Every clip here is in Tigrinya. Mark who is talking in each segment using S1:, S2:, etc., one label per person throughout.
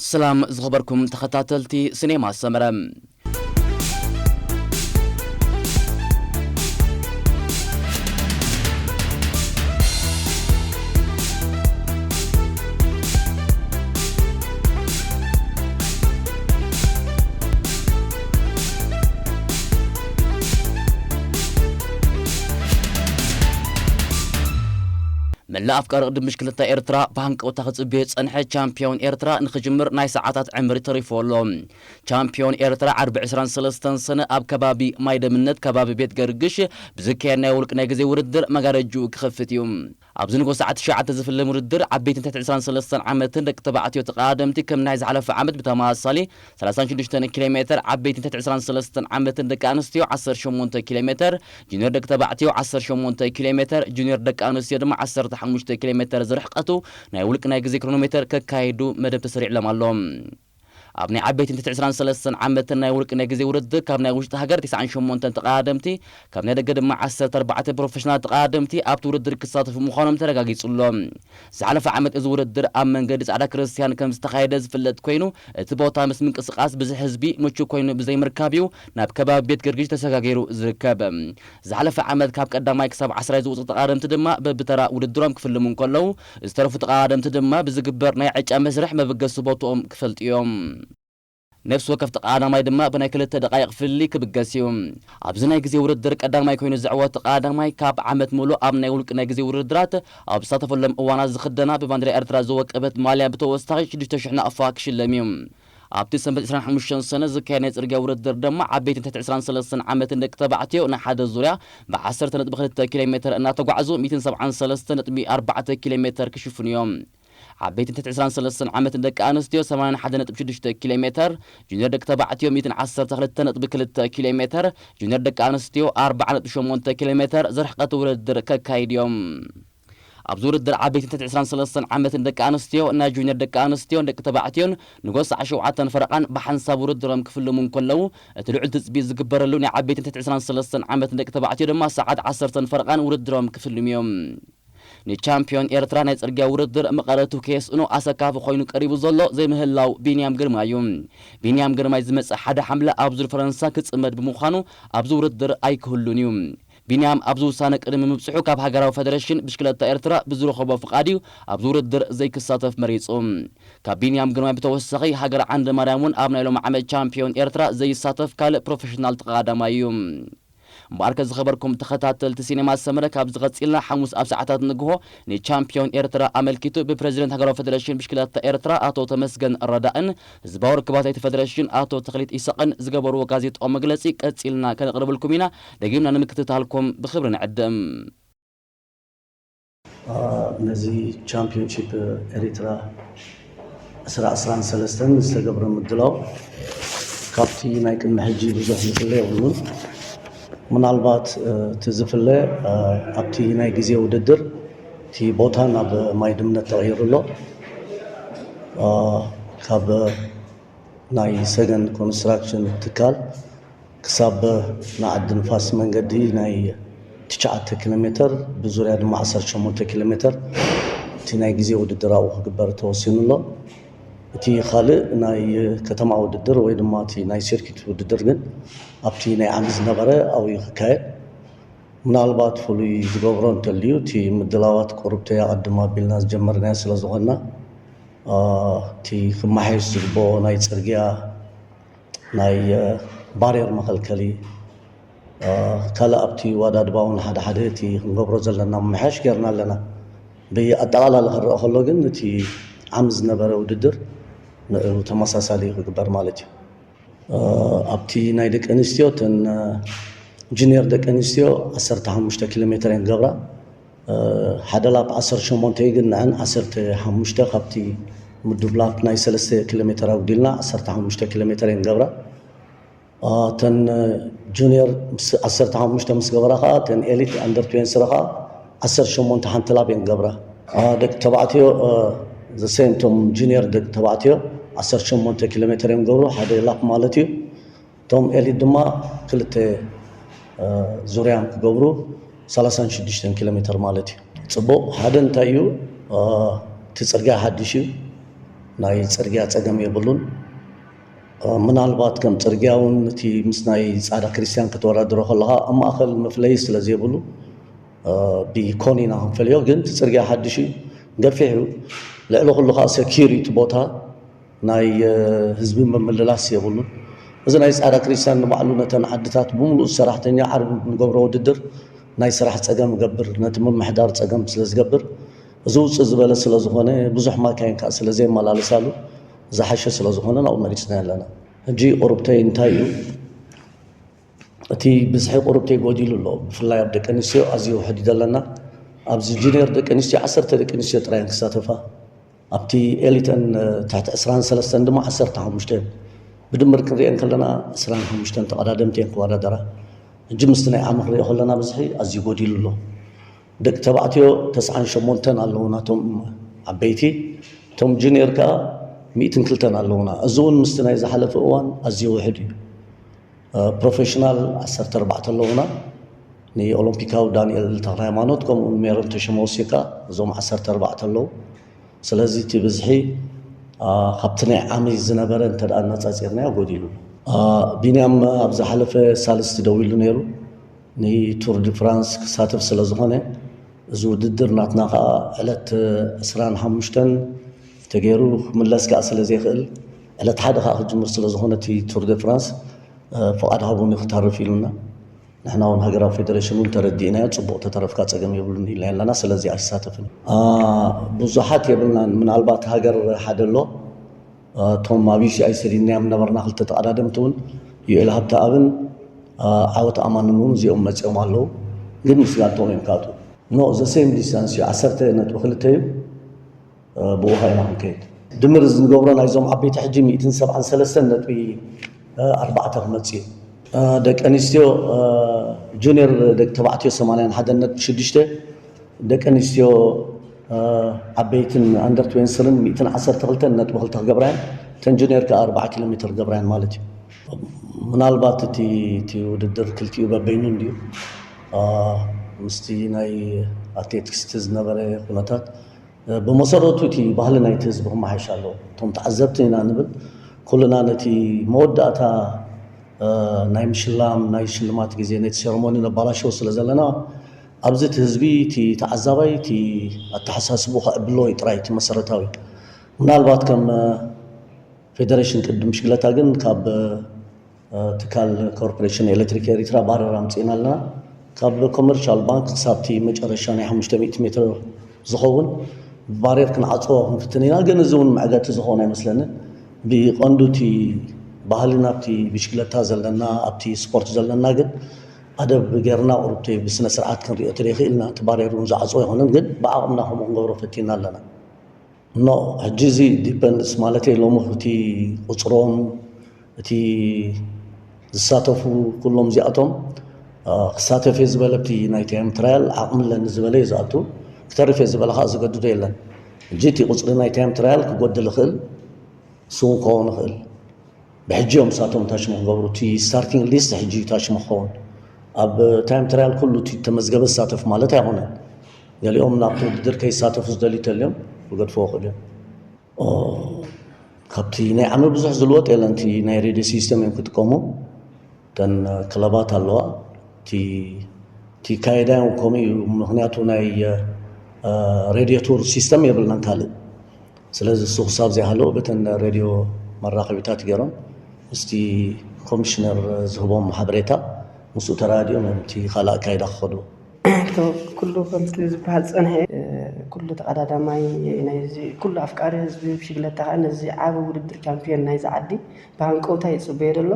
S1: سلام زخبركم تخطاتلتي سينما سمرم من لا أفكار قدم مشكلة إيرترا بانك وتاخذ بيت أنحى شامبيون إيرترا نخجمر ناي ساعات عمري تريفولو شامبيون إيرترا 43 سنة أب كبابي مايدا منت كبابي بيت قرقش بزكينا ولك ناجزي وردر مقارجو كخفتيوم أبزنقو ساعات شاعات زفل مردر عبيت انت 93 عامتين دك تبعتيو تقادمتي كم نايز على فعمد بتماصلي 36 كيلومتر عبيت انت 93 عامتين دك أنستيو 10 كيلومتر جونيور دك تبعتيو 10 كيلومتر جونيور دك أنستيو دم 15 كيلومتر زرحقتو نايولك نايجزي كرونومتر كايدو مدب تسريع لمالهم أبني عبيت انت 93 عامتنا يقولك إنك زي ورد كابنا وجدت هجر 98 تقادمتي كابنا دقد مع 14 بروفيشنال تقادمتي أبتو ورد القصات في مخانم ترجع يصلهم زعل فعمت إذا ورد أمن قدس على كريستيان كم استخايدز في اللي تكوينو تبوطا مس من قصقاس بزي حزبي مشو كوينو بزي مركابيو ناب كباب بيت قرقيش تساقيرو زركاب زعل فعمت كاب قدام يكسب 10 زوج تقادمت دما بترى ورد درام كفل من كله استرفوا تقادمت دما بزقبر نيعج مسرح ما بقى صبوتهم كفلت يوم نفس وقف تقادم ماي دما بناي كلتا دقائق في اللي كبقاسيوم ابزناي غزي ورد قدام ماي كوينو زعوه تقادم ماي كاب عمت مولو ابناي ولقنا غزي وردرات اب صاتف لم اوانا زخدنا بباندري ارترا زوقبت ماليا بتوستاي 6 افاك شلميم ابتي سنه 25 سنه زكاينه صرغا وردر دما عبيت 93 عامت انك تبعتيو نا حدا زوريا ب 10.2 كيلومتر ان تغعزو 273.4 كيلومتر كشفن يوم عبيت انت 93 عامت دك انستيو 81.6 كيلومتر جونيور دك تبعتيو 110.2 كيلومتر جونيور دك انستيو 4.8 كيلومتر زرحقه ورد كايديوم ابزور الدر عبيت انت 93 عامت دك انستيو نا جونيور دك انستيو دك تبعتيون نقص 10 فرقان بحنساب ورد كفلو من كلو تلعل تسبي زغبرلو نا عبيت انت 93 عامت دك تبعتيو دما ساعات 10 فرقان ورد كفلو يوم ني تشامبيون إيرترا ناي صرغا وردر مقارتو كيس انو اسكاف خوينو قريبو زلو زي مهلاو بينيام غرمايوم بينيام غرماي زمص حدا حمله ابزور فرنسا كصمد بمخانو ابزو وردر ايكهلونيوم بينيام ابزو سانق قدم مبصحو كاب هاغراو فدريشن بشكلتا إيرترا بزرو خبا فقاديو ابزو وردر زي كساتف مريصوم كاب بينيام غرماي بتوسخي هاغر عند مريمون ابنايلو معمد تشامبيون إيرترا زي ساتف كال بروفيشنال تقادمايوم ماركز خبركم تخطاتل سينما سمره كاب زغصيلنا حموس اب ساعات نغو ني تشامبيون إيرترا املكيتو ببريزيدنت هاغرو فدريشن بشكلات إيرترا اتو تمسغن الرداءن زباور كباتاي فدريشن اتو تخليت إسقن زغبرو غازيط او مغلصي قصيلنا كنقرب لكمينا دغيمنا نمكتتالكم بخبر نعدم
S2: نزي تشامبيونشيب إيرترا 13 استغبر مدلو كابتي نايك محجي بزح يقول ምናልባት ትዝፍለ ኣብቲ ናይ ግዜ ውድድር እቲ ቦታ ናብ ማይ ድምነት ተغይሩሎ ካብ ናይ ሰገን ኮንስትራክሽን ትካል ክሳብ ናዓዲ ንፋስ መንገዲ ናይ 9 ኪሎሜትር ብዙርያ ድማ 18 ኪሎሜትር እቲ ናይ ግዜ ውድድር ኣብኡ ክግበር ተወሲኑሎ እቲ ካልእ ናይ ከተማ ውድድር ወይ ድማ እቲ ናይ ሰርኪት ውድድር ግን ኣብቲ ናይ ዓመት ዝነበረ ኣብኡ ይካየድ ምናልባት ፍሉይ ዝገብሮ እንተልዩ እቲ ምድላዋት ቁርብተ ያቀድማ ቢልና ዝጀመርናዮ ስለ ዝኾና እቲ ክመሓየሽ ዝግብኦ ናይ ፅርግያ ናይ ባርየር መከልከሊ ካልእ ኣብቲ ዋዳድባ እውን ሓደ ሓደ እቲ ክንገብሮ ዘለና ምምሓያሽ ጌርና ኣለና ብኣጠቃላሊ ክረአ ከሎ ግን እቲ ዓመት ዝነበረ ውድድር ተመሳሳሊ ክግበር ማለት እዩ ኣብቲ ናይ ደቂ ኣንስትዮ ተን ጁኒየር ደቂ ኣንስትዮ 15 ኪሎሜትር እየን ገብራ ሓደ ላፕ 18 ግን ንዕን 15 ካብቲ ምድብ ላፕ ናይ 3 ኪሎሜትር ኣጉዲልና 15 ኪሎሜትር እየን ገብራ ተን ጁኒየር 15 ምስ ገበራ ከዓ ተን ኤሊት ኣንደር 20 ከዓ 18 ሓንቲ ላፕ እየን ገብራ ደቂ ተባዕትዮ ዘሰንቶም ጁኒየር ደቂ ተባዕትዮ 18 ኪሎሜትር እዮም ገብሩ ሓደ ላፕ ማለት እዩ ቶም ኤሊት ድማ ክልተ ዙርያም ክገብሩ 36 ኪሎሜትር ማለት እዩ ጽቡቕ ሓደ እንታይ እዩ እቲ ጽርግያ ሓድሽ እዩ ናይ ፅርግያ ፀገም የብሉን ምናልባት ከም ፅርግያውን እቲ ምስ ናይ ፃዕዳ ክርስቲያን ክትወዳድሮ ከለኻ ኣብ ማእኸል መፍለይ ስለ ዘይብሉ ብኮኒና ክንፈልዮ ግን እቲ ፅርግያ ሓድሽ እዩ ገፊሕ እዩ ልዕሊ ኩሉ ከዓ ሴኪሪቲ ቦታ ናይ ህዝቢ ምምልላስ የብሉን እዚ ናይ ፃዕዳ ክርስቲያን ንባዕሉ ነተን ዓድታት ብምሉእ ሰራሕተኛ ዓርቢ ንገብሮ ውድድር ናይ ስራሕ ፀገም ገብር ነቲ ምምሕዳር ፀገም ስለ ዝገብር እዚ ውፅእ ዝበለ ስለ ዝኾነ ብዙሕ ማካይን ከዓ ስለ ዘይመላለሳሉ ዝሓሸ ስለ ዝኾነ ናብኡ መሪፅና ኣለና ሕጂ ቁርብተይ እንታይ እዩ እቲ ብዝሒ ቁርብተይ ጎዲሉ ኣሎ ብፍላይ ኣብ ደቂ ኣንስትዮ ኣዝዩ ውሕድ ኣለና ኣብዚ ጁኒየር ደቂ ኣንስትዮ 10 ደቂ ኣንስትዮ ጥራየን ክሳተፋ ኣብቲ ኤሊተን ትሕቲ 23 ድማ 15 ብድምር ክንሪአን ከለና 25 ተቐዳደምቲ እየን ክወዳደራ ሕጂ ምስቲ ናይ ዓመ ክሪኦ ከለና ብዝሒ ኣዝዩ ጎዲሉ ኣሎ ደቂ ተባዕትዮ 98 ኣለዉ ናቶም ዓበይቲ እቶም ጁኒየር ከዓ 102 ኣለውና እዚ እውን ምስቲ ናይ ዝሓለፈ እዋን ኣዝዩ ውሕድ እዩ ፕሮፌሽናል 14 ኣለውና ንኦሎምፒካዊ ዳንኤል ተክለ ሃይማኖት ከምኡውን ሜሮን ተሸመ ወሲካ እዞም 14 ኣለዉ ስለዚ እቲ ብዝሒ ካብቲ ናይ ዓመይ ዝነበረ እንተደኣ እናፃፂርናዮ ጎዲሉ ቢንያም ኣብ ዝሓለፈ ሳልስቲ ደው ኢሉ ነይሩ ንቱር ዲ ፍራንስ ክሳተፍ ስለ ዝኾነ እዚ ውድድር ናትና ከዓ ዕለት 25 ተገይሩ ክምለስ ከዓ ስለ ዘይኽእል ዕለት ሓደ ከዓ ክጅምር ስለ ዝኾነ እቲ ቱር ዲ ፍራንስ ፍቓድ ሃቡኒ ክተርፍ ኢሉና ንሕና እውን ሃገራዊ ፌደሬሽን እውን ተረዲእናዮ ፅቡቅ ተተረፍካ ፀገም የብሉን ኢልና ኣለና ስለዚ ኣይሳተፍን ብዙሓት የብልናን ምናልባት ሃገር ሓደ ኣሎ እቶም ኣብ ዩሲኣይ ሰዲድናዮም ነበርና ክልተ ተቐዳደምቲ እውን ዩኤል ሃብተኣብን ዓወት ኣማንን እውን እዚኦም መፅኦም ኣለዉ ግን ምስጋንቶም እዮም ካቱ ኖ ዘሴም ዲስታንስ እዩ 10.2 እዩ ብኡ ኸይና ክንከይድ ድምር ዝንገብሮ ናይዞም ዓበይቲ ሕጂ 173.4 ክመፅእ እዩ ደቂ ኣንስትዮ ጁኒየር ደቂ ተባዕትዮ 81.6 ደቂ ኣንስትዮ ዓበይትን ኣንደር 20 112.2 ክገብራያን ተን ጁኒየር ከዓ 4 ኪሎ ሜትር ገብራያን ማለት እዩ ምናልባት እቲ ውድድር ክልቲኡ በበይኑ እንድዩ ምስቲ ናይ ኣትሌቲክስ ዝነበረ ኩነታት ብመሰረቱ እቲ ባህሊ ናይቲ ህዝቢ ክመሓይሽ ኣለዎ እቶም ተዓዘብቲ ኢና ንብል ኩልና ነቲ መወዳእታ ናይ ምሽላም ናይ ሽልማት ግዜ ነቲ ሴረሞኒ ነባላሸው ስለ ዘለና ኣብዚ እቲ ህዝቢ እቲ ተዓዛባይ እቲ ኣተሓሳስቡ ከዕብሎ እዩ ጥራይ እቲ መሰረታዊ ምናልባት ከም ፌደሬሽን ቅድም ሽግለታ ግን ካብ ትካል ኮርፖሬሽን ኤሌክትሪክ ኤሪትራ ባረራ ምፅኢና ኣለና ካብ ኮመርሻል ባንክ ክሳብቲ መጨረሻ ናይ 500 ሜትር ዝኸውን ባሬር ክንዓፅዎ ክንፍትን ኢና ግን እዚ እውን መዕገቲ ዝኾነ ኣይመስለንን ብቐንዱ እቲ ባህልና ኣብቲ ብሽክለታ ዘለና ኣብቲ ስፖርት ዘለና ግን ኣደብ ጌርና ቁርብተይ ብስነ ስርዓት ክንሪኦ ትደይኽእልና እቲ ባሬር እውን ዝዓፅዎ ይኹንን ግን ብዓቕምና ከምኡ ክንገብሮ ፈቲና ኣለና ኖ ሕጂ እዚ ዲፐንድስ ማለት ሎሚ እቲ ቁፅሮም እቲ ዝሳተፉ ኩሎም እዚኣቶም ክሳተፍ እየ ዝበለ ብቲ ናይ ታይም ትራያል ዓቕምለኒ ዝበለ እዩ ዝኣቱ ክተርፍ እየ ዝበለ ከዓ ዝገድዶ የለን ሕጂ እቲ ቁፅሪ ናይ ታይም ትራያል ክጎድል ይኽእል ስውን ክኸውን ይኽእል ብሕጂኦም ሳቶም ታሽሙ ክገብሩ እቲ ስታርቲንግ ሊስት ሕጂ ታሽሙ ክኸውን ኣብ ታይም ትራያል ኩሉ እቲ ተመዝገበ ዝሳተፍ ማለት ኣይኮነን ገሊኦም ናብቲ ውድድር ከይሳተፉ ዝደልዩ ተልዮም ክገድፍዎ ክእል እዮም ካብቲ ናይ ዓመ ብዙሕ ዝልወጥ የለን እቲ ናይ ሬድዮ ሲስተም እዮም ክጥቀሙ ተን ክለባት ኣለዋ እቲ ካይዳዮም ከምኡ እዩ ምክንያቱ ናይ ሬድዮ ቱር ሲስተም የብልናን ካልእ ስለዚ እሱ ክሳብ ዘይሃለዎ በተን ሬድዮ መራኸቢታት ገይሮም ምስቲ ኮሚሽነር ዝህቦም ሓበሬታ ምስኡ ተራዲኦም እቲ ካልእ ካይዳ ክኸዱ
S3: ኩሉ ከምቲ ዝበሃል ፀንሐ ኩሉ ተቐዳዳማይ ናይዚ ኩሉ ኣፍቃሪ ህዝቢ ብሽግለታ ከዓ ነዚ ዓብ ውድድር ቻምፒዮን ናይዚ ዓዲ ብሃንቀውታ ይፅበዮ ደሎ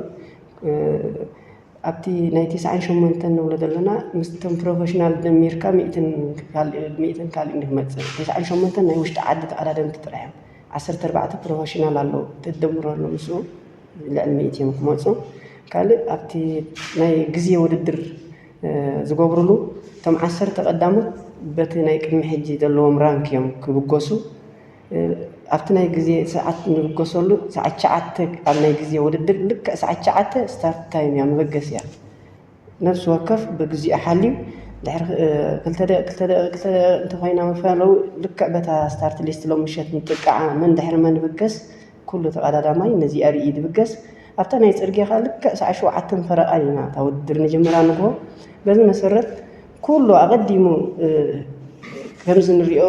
S3: ኣብቲ ናይ 98 ንብሎ ዘለና ምስቶም ፕሮፌሽናል ደሚርካ 100 ካልእ ንክመፅእ 98 ናይ ውሽጢ ዓዲ ተቐዳደምቲ ጥራዮም 14 ፕሮፌሽናል ኣለዉ ተደምረሉ ምስኡ ልዕሊ 100 እዮም ክመፁ ካልእ ኣብቲ ናይ ግዜ ውድድር ዝገብርሉ እቶም 10 ተቐዳሞት በቲ ናይ ቅድሚ ሕጂ ዘለዎም ራንክ እዮም ክብገሱ ኣብቲ ናይ ግዜ ሰዓት ንብገሰሉ ሰዓት 9 ኣብ ናይ ግዜ ውድድር ልክዕ ሰዓት 9 ስታርት ታይም እያ መበገስ እያ ነፍሲ ወከፍ ብግዚኡ ሓልዩ دحر كلتا انت خوينا مفالو لك بتا ستارت ليست لو مشات نتقع من دحر ما نبقس كله تقاداماي نزي اري دبقس ابتا ناي صرغي خالك ساعه 7 فرقاينا تودر نجمرا نغو بز مسرت كله اقدمو ከምዝ ንሪኦ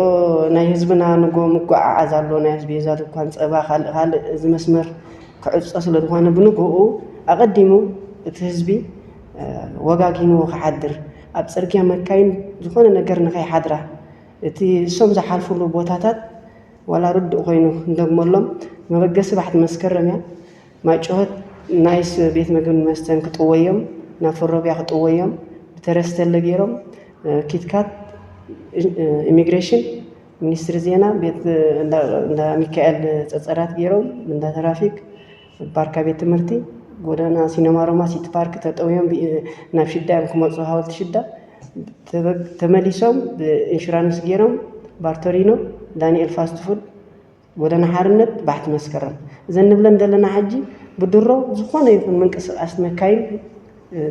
S3: ናይ ህዝብና ንጎ ምጓዓዓዝ ኣሎ ናይ ህዝቢ ዛት እንኳን ፀባ ካልእ እዚ መስመር ክዕፆ ስለ ዝኾነ ብንግኡ ኣቐዲሙ እቲ ህዝቢ ወጋጊኑ ክሓድር ኣብ ፅርግያ መካይን ዝኾነ ነገር ንኸይሓድራ እቲ እሶም ዝሓልፍሉ ቦታታት ዋላ ርድእ ኮይኑ እንደግመሎም መበገሲ ባሕቲ መስከረም እያ ማይ ጮኸት ናይስ ቤት ምግብን መስተን ክጥወዮም ናብ ፍሮቢያ ክጥወዮም ብተረስተለ ገይሮም ኪትካት ኢሚግሬሽን ሚኒስትር ዜና ቤት እንዳ ሚካኤል ጸጸራት ገይሮም እንዳ ትራፊክ ፓርካ ቤት ትምህርቲ ጎዳና ሲነማ ሮማ ሲቲ ፓርክ ተጠውዮም ናብ ሽዳም ክመፁ ሃወልቲ ሽዳ ተመሊሶም ኢንሹራንስ ገይሮም ባርቶሪኖ ዳንኤል ፋስት ፉድ ጎዳና ሓርነት ባሕቲ መስከረም እዘን ንብለን ዘለና ሕጂ ብድሮ ዝኾነ ይኹን ምንቅስቃስ መካይን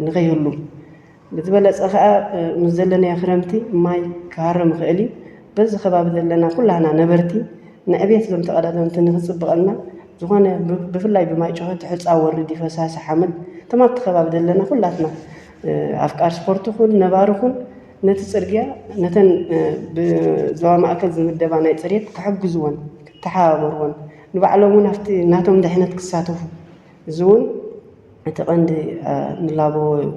S3: ንኸይህሉ بتبلغ أخا مزلنا يا خرمتي ماي كهرم خالي بس خباب ذلنا كلنا نبرتي نأبيت لم تقدم تنخصب بقلنا زخانة بفلاي بماي شهد تحس أول ردي فساس حمد تمام خباب ذلنا كلنا أفكار سبورت خل نبارخون نتسرجع نتن بزوام أكل زم الدبانة يتسريت كحب زون تحاورون نبعلمون هفتي ناتهم دحين تكساتوه زون أتقند نلابو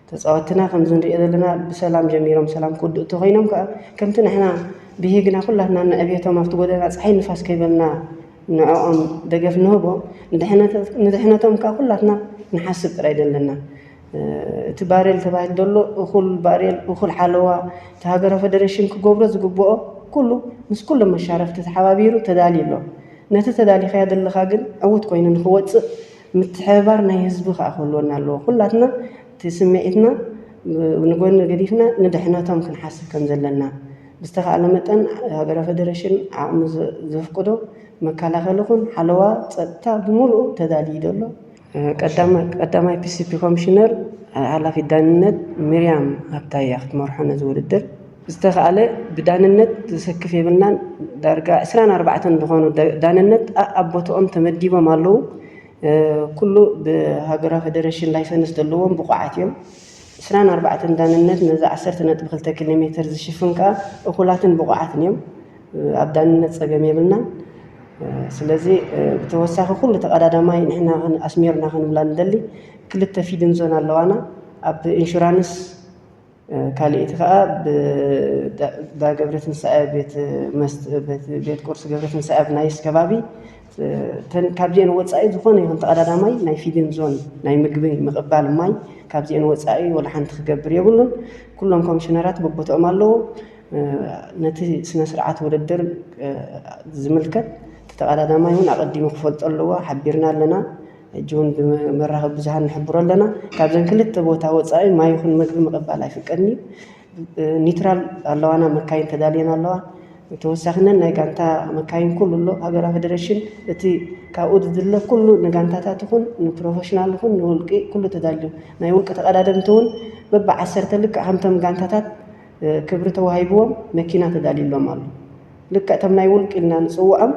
S3: تصوتنا كم زندي إذا لنا بسلام جميرهم سلام كود تغينهم كم تنحنا بيهجنا كلنا نأبيتهم أفتقدنا صحيح نفاس كيبلنا نعوم دقف نهبو ندحنا توم كلنا نحسب تريد لنا تباريل تباريل دلو أخول باريل أخول حلوة تهاجر فدريشن كجبرز جبوه كله مش كل ما شارف تتحوابيرو تدالي له نتتدالي خياد اللي خاجن أود كوين نخوت متحبرنا يزبخ أخولنا له كلنا تسمعتنا ونقول قديفنا ندحناتهم كنحسب كم زلنا بستخدم متن هاجر فدريشن عم زفقدو مكالا خلقون حلوة تا بملو تدالي دلو قدام بي سي بي كوميشنر على في دانነት مريم هبتاي اخت مرحنا زوددر استخاله بدانነት تسكف يبلنا درجه 24 እንደሆኑ ዳንነት አቦቶም ተመዲቦም አለው كله بهاجرة فدريشن لايسنس دلوهم بقعاتهم 24 دانነት نزع 10.2 كيلومتر زشفنكا اخولاتن بقعاتنيم ابدانነት صقم يبلنا ስለዚህ بتوسخ كل تقدادماي نحنا اسميرنا خنبلا ندلي كلته فيدن زون አለዋና اب انشورانس كاليت خا بغبرتن صعب بيت قرص غبرتن صعب نايس كبابي تن كابجين وصاي زخونه يكون تقدادماي ناي فيدن زون ناي مغبي مقبال ماي كابجين وصاي ولا حنت خغبر يبلن كلهم كومشنرات ببطኦም አለው ነቲ ስነ ስርዓት ውድድር ዝምልከት ተቀዳዳማይ ይሁን አቀዲሙ ክፈልጥ አለዋ ሓቢርና ኣለና እጁን በመራኸብ ብዙሃን ንሕብሮ ኣለና ካብዘን ክልተ ቦታ ወፃኢ ማይ ይኹን ምግቢ መቀበል አይፍቀድኒ ኒውትራል ኣለዋና መካይን ተዳልየና ኣለዋ ተወሳኽነ ናይ ጋንታ መካይን ኩሉ ሃገራ ፌደሬሽን እቲ ካብኡ ዝድለ ኩሉ ንጋንታታት ይኹን ንፕሮፌሽናል ይኹን ንውልቂ ኩሉ ተዳልዩ ናይ ውልቂ ተቀዳደምቲ በባ 10 ልክ ሃምቶም ጋንታታት ክብሪ ተዋሂብዎም መኪና ተዳልዩሎም አሉ ልክ እቶም ናይ ውልቂ ኢልና ንፅውዖም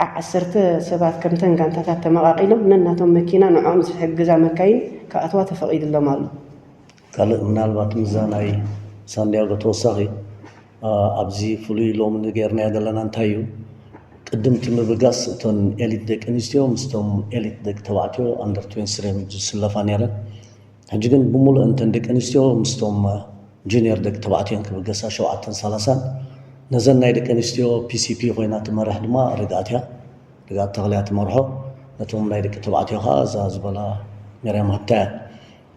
S3: 10 ሰባት ከምተን ጋንታታት ተመቃቂሎም ነናቶም መኪና ንዖም ዝሕግዛ መካይን ካኣትዋ ተፈቂድሎም አሉ
S2: ካልእ ምናልባት ምዛናይ ሳንዲያጎ ተወሳኺ ኣብዚ ፍሉይ ሎም ነገርና ዘለና እንታይ እዩ ቅድምቲ ምብጋስ እቶን ኤሊት ደቂ ኣንስትዮ ምስቶም ኤሊት ደቂ ተባዕትዮ ኣንደር 23 ዝስለፋ ነይረን ሕጂ ግን ብሙሉእ እንተን ደቂ ኣንስትዮ ምስቶም جونيور دك تبعتين كبقسا شوعتن سلاسان نزلنا يدك انستيو بي سي بي خوينا تمرح دما رقاتها رقات تغليات مرحو نتوم نايدك تبعتيو خازا زبلا مريم هبتا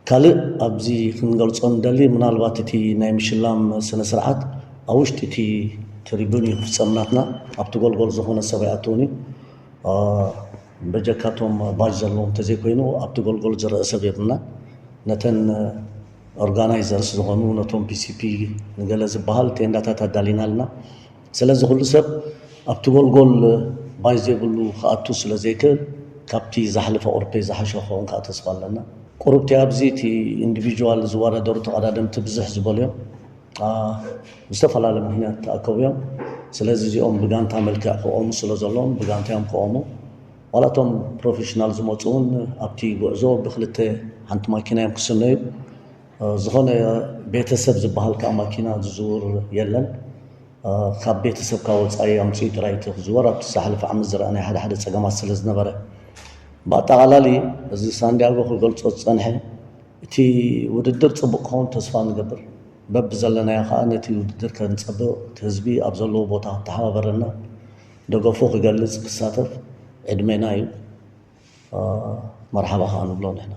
S2: كالي أبزي خنقل صون دالي منالبات تي نايم شلام سنة سرعات أوشت تي تريبوني فسامناتنا أبتقول قول زخونا سبعاتوني بجاكاتهم باجزلهم تزيكوينو أبتقول قول جرأ سبيرنا نتن ኦርጋናይዘርስ ዝኾኑ ነቶም ፒሲፒ ንገለ ዝበሃል ቴንዳታት ኣዳሊናልና ስለዚ ኩሉ ሰብ ኣብቲ ጎልጎል ባይ ዘይብሉ ክኣቱ ስለ ዘይክእል ካብቲ ዝሓለፈ ቁርፔ ዝሓሸ ክኸውን ከዓ ተስፋ ኣለና ቁርብቲ ኣብዚ እቲ ኢንዲቪጁዋል ዝወዳደሩ ተቐዳደምቲ ብዙሕ ዝበሉ እዮም ዝተፈላለዩ ምክንያት ተኣከቡ እዮም ስለዚ እዚኦም ብጋንታ መልክዕ ክቆሙ ስለ ዘለዎም ብጋንታ እዮም ክቆሙ ዋላቶም ፕሮፌሽናል ዝመፁ እውን ኣብቲ ጉዕዞ ብክልተ ሓንቲ ማኪና እዮም ክስነዩ ዝኾነ ቤተሰብ ዝበሃል ከዓ ማኪና ዝዝውር የለን ካብ ቤተሰብ ካብ ወፃኢ ኣምፂኡ ጥራይ እቲ ክዝወር ኣብቲ ዝሓለፈ ዓመት ዝረኣናይ ሓደ ሓደ ፀገማት ስለ ዝነበረ ብኣጠቓላሊ እዚ ሳንዲያጎ ክገልፆ ዝፀንሐ እቲ ውድድር ፅቡቅ ክኸውን ተስፋ ንገብር በብ ዘለናዮ ከዓ ነቲ ውድድር ከንፀብቕ እቲ ህዝቢ ኣብ ዘለዎ ቦታ ክተሓባበረና ደገፎ ክገልፅ ክሳተፍ ዕድሜና እዩ መርሓባ ከዓ ንብሎ ንሕና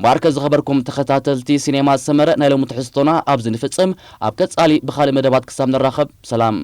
S1: ባርከ ዝኸበርኩም ተኸታተልቲ ሲኔማ ሰመረ ናይ ሎሚ ትሕዝቶና ኣብዚ ንፍፅም ኣብ ቀፃሊ ብኻልእ መደባት ክሳብ ንራኸብ ሰላም